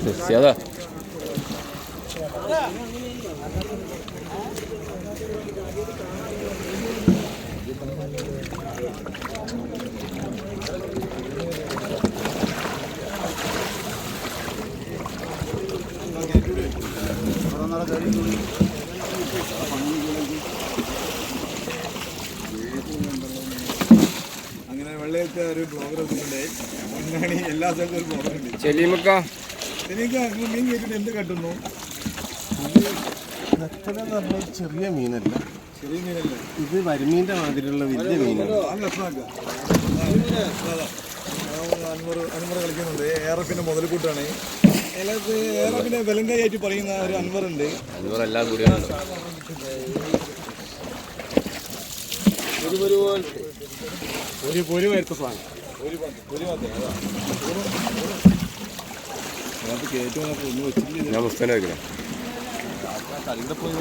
Desciada. അങ്ങനെ വെള്ളയത്തെ ഒരു blogger മുന്നാണി എല്ലാ സ്ഥലത്തും ഒരു ബ്ലോഗറുണ്ട്. ചെലിമക്ക എനിക്ക് മീൻ കേട്ടിട്ട് എന്ത് കട്ടുന്നു? നത്തലെന്ന് പറഞ്ഞാൽ ചെറിയ മീനല്ല, ചെറിയ മീനല്ലേ ഇത് വരിമീൻ്റെ മാതിരിയുള്ള വലിയ മീനാണ്. അൻവർ കളിക്കുന്നുണ്ട്. ഏറപ്പിന്റെ മുതൽക്കൂട്ടാണ്. അതിനകത്ത് ഏറപ്പിന്റെ വെലങ്കായി ആയിട്ട് പറയുന്ന ഒരു അൻവർ ഉണ്ട്. എല്ലാം കൂടിയാണ്. ഒരു വരുത്ത സാധനം ഞാൻ മുസ്താനെ വെക്കണം. കളിയുടെ പോയി